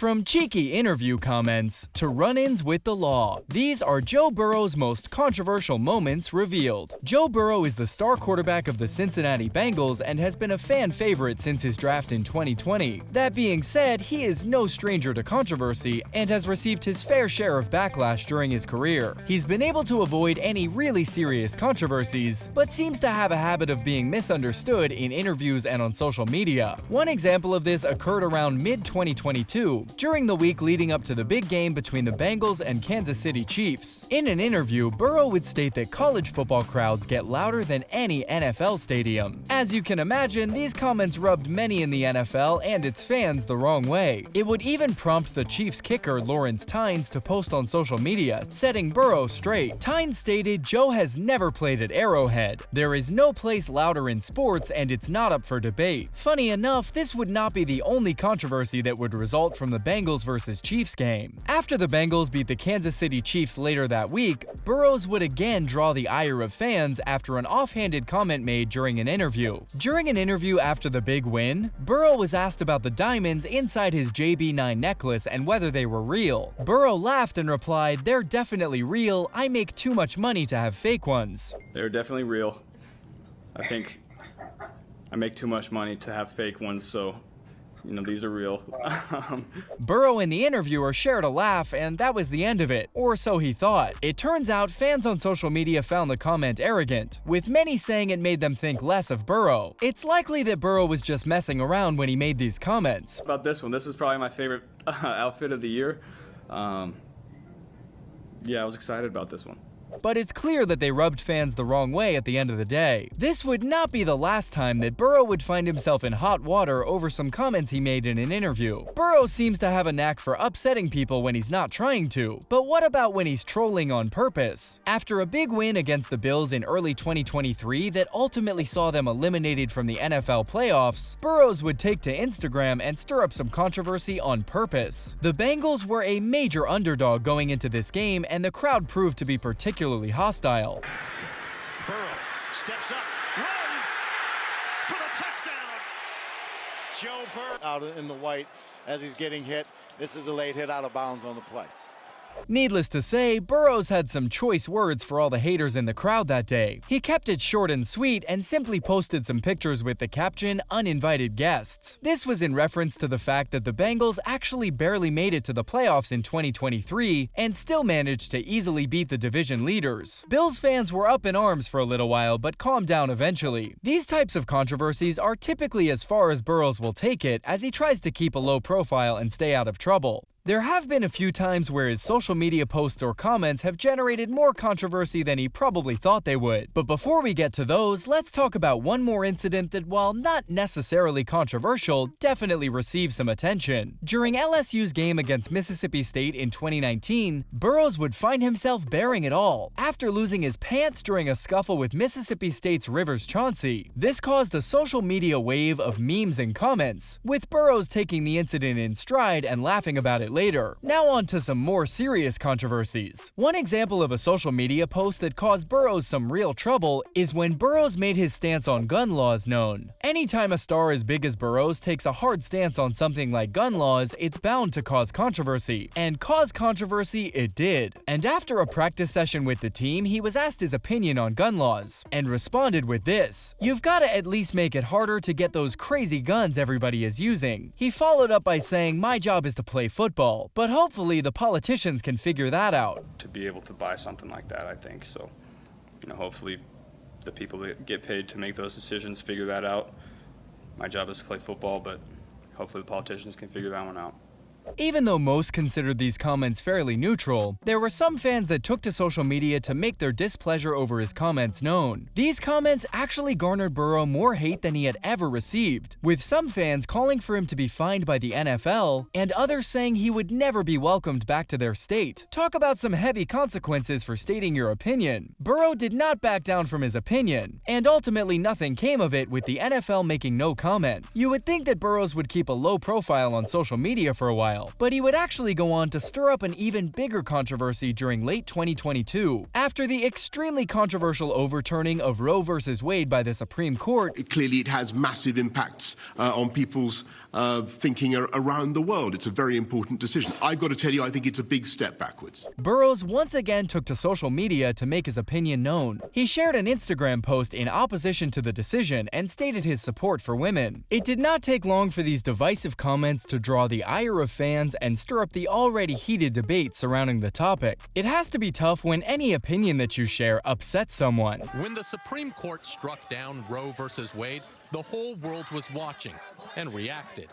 From cheeky interview comments to run-ins with the law, these are Joe Burrow's most controversial moments revealed. Joe Burrow is the star quarterback of the Cincinnati Bengals and has been a fan favorite since his draft in 2020. That being said, he is no stranger to controversy and has received his fair share of backlash during his career. He's been able to avoid any really serious controversies, but seems to have a habit of being misunderstood in interviews and on social media. One example of this occurred around mid-2022, during the week leading up to the big game between the Bengals and Kansas City Chiefs. In an interview, Burrow would state that college football crowds get louder than any NFL stadium. As you can imagine, these comments rubbed many in the NFL and its fans the wrong way. It would even prompt the Chiefs kicker Lawrence Tynes to post on social media, setting Burrow straight. Tynes stated Joe has never played at Arrowhead. There is no place louder in sports and it's not up for debate. Funny enough, this would not be the only controversy that would result from the Bengals vs. Chiefs game. After the Bengals beat the Kansas City Chiefs later that week, Burrows would again draw the ire of fans after an offhanded comment made during an interview. During an interview after the big win, Burrow was asked about the diamonds inside his JB9 necklace and whether they were real. Burrow laughed and replied, "They're definitely real. I make too much money to have fake ones." They're definitely real. I think I make too much money to have fake ones, so these are real. Burrow and the interviewer shared a laugh, and that was the end of it, or so he thought. It turns out fans on social media found the comment arrogant, with many saying it made them think less of Burrow. It's likely that Burrow was just messing around when he made these comments. About this one, this is probably my favorite outfit of the year. Yeah, I was excited about this one. But it's clear that they rubbed fans the wrong way at the end of the day. This would not be the last time that Burrow would find himself in hot water over some comments he made in an interview. Burrow seems to have a knack for upsetting people when he's not trying to, but what about when he's trolling on purpose? After a big win against the Bills in early 2023 that ultimately saw them eliminated from the NFL playoffs, Burrows would take to Instagram and stir up some controversy on purpose. The Bengals were a major underdog going into this game, and the crowd proved to be particularly hostile. Burrow steps up, runs for the touchdown. Joe Burrow out in the white as he's getting hit. This is a late hit out of bounds on the play. Needless to say, Burrows had some choice words for all the haters in the crowd that day. He kept it short and sweet and simply posted some pictures with the caption, "Uninvited guests." This was in reference to the fact that the Bengals actually barely made it to the playoffs in 2023 and still managed to easily beat the division leaders. Bills fans were up in arms for a little while but calmed down eventually. These types of controversies are typically as far as Burrows will take it, as he tries to keep a low profile and stay out of trouble. There have been a few times where his social media posts or comments have generated more controversy than he probably thought they would. But before we get to those, let's talk about one more incident that, while not necessarily controversial, definitely received some attention. During LSU's game against Mississippi State in 2019, Burrows would find himself bearing it all after losing his pants during a scuffle with Mississippi State's Rivers Chauncey. This caused a social media wave of memes and comments, with Burrows taking the incident in stride and laughing about it later. Now on to some more serious controversies. One example of a social media post that caused Burrows some real trouble is when Burrows made his stance on gun laws known. Anytime a star as big as Burrows takes a hard stance on something like gun laws, it's bound to cause controversy. And cause controversy it did. And after a practice session with the team, he was asked his opinion on gun laws, and responded with this: "You've got to at least make it harder to get those crazy guns everybody is using." He followed up by saying, "My job is to play football, but hopefully the politicians can figure that out." To be able to buy something like that, I think. So, hopefully the people that get paid to make those decisions figure that out. My job is to play football, but hopefully the politicians can figure that one out. Even though most considered these comments fairly neutral, there were some fans that took to social media to make their displeasure over his comments known. These comments actually garnered Burrow more hate than he had ever received, with some fans calling for him to be fined by the NFL, and others saying he would never be welcomed back to their state. Talk about some heavy consequences for stating your opinion. Burrow did not back down from his opinion, and ultimately nothing came of it, with the NFL making no comment. You would think that Burrows would keep a low profile on social media for a while, but he would actually go on to stir up an even bigger controversy during late 2022. After the extremely controversial overturning of Roe vs. Wade by the Supreme Court, clearly it has massive impacts on people's thinking around the world. It's a very important decision. I've got to tell you, I think it's a big step backwards. Burrows once again took to social media to make his opinion known. He shared an Instagram post in opposition to the decision and stated his support for women. It did not take long for these divisive comments to draw the ire of fans and stir up the already heated debate surrounding the topic. It has to be tough when any opinion that you share upsets someone. When the Supreme Court struck down Roe versus Wade, the whole world was watching and reacted.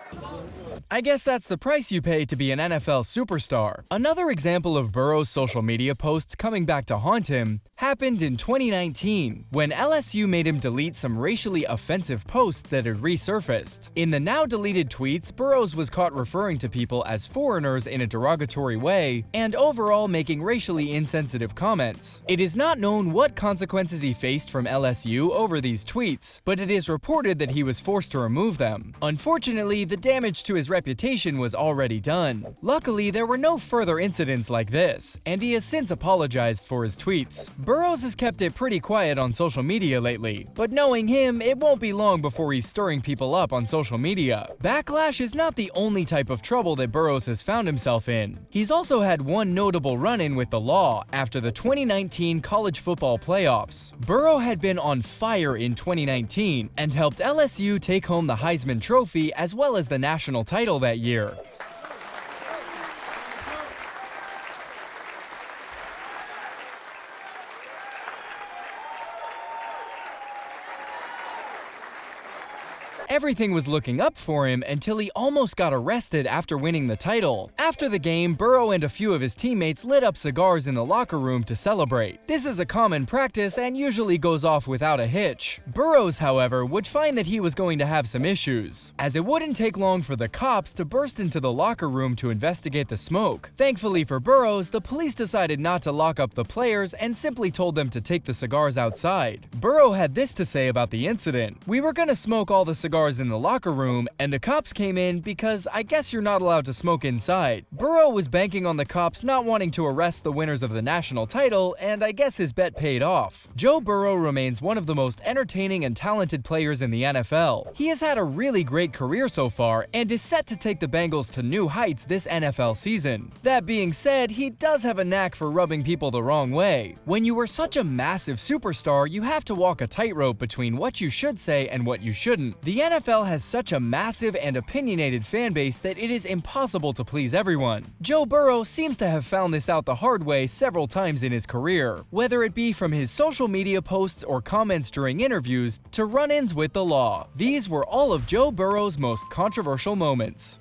I guess that's the price you pay to be an NFL superstar. Another example of Burrow's social media posts coming back to haunt him happened in 2019, when LSU made him delete some racially offensive posts that had resurfaced. In the now deleted tweets, Burrows was caught referring to people as foreigners in a derogatory way and overall making racially insensitive comments. It is not known what consequences he faced from LSU over these tweets, but it is reported that he was forced to remove them. Unfortunately, the damage to his reputation was already done. Luckily, there were no further incidents like this, and he has since apologized for his tweets. Burrows has kept it pretty quiet on social media lately, but knowing him, it won't be long before he's stirring people up on social media. Backlash is not the only type of trouble that Burrows has found himself in. He's also had one notable run-in with the law after the 2019 college football playoffs. Burrow had been on fire in 2019 and helped LSU take home the Heisman Trophy as well as the national title that year. Everything was looking up for him until he almost got arrested after winning the title. After the game, Burrow and a few of his teammates lit up cigars in the locker room to celebrate. This is a common practice and usually goes off without a hitch. Burrows, however, would find that he was going to have some issues, as it wouldn't take long for the cops to burst into the locker room to investigate the smoke. Thankfully for Burrows, the police decided not to lock up the players and simply told them to take the cigars outside. Burrow had this to say about the incident: "We were gonna smoke all the cigars in the locker room, and the cops came in because I guess you're not allowed to smoke inside." Burrow was banking on the cops not wanting to arrest the winners of the national title, and I guess his bet paid off. Joe Burrow remains one of the most entertaining and talented players in the NFL. He has had a really great career so far and is set to take the Bengals to new heights this NFL season. That being said, he does have a knack for rubbing people the wrong way. When you are such a massive superstar, you have to walk a tightrope between what you should say and what you shouldn't. The NFL has such a massive and opinionated fan base that it is impossible to please everyone. Joe Burrow seems to have found this out the hard way several times in his career, whether it be from his social media posts or comments during interviews to run-ins with the law. These were all of Joe Burrow's most controversial moments.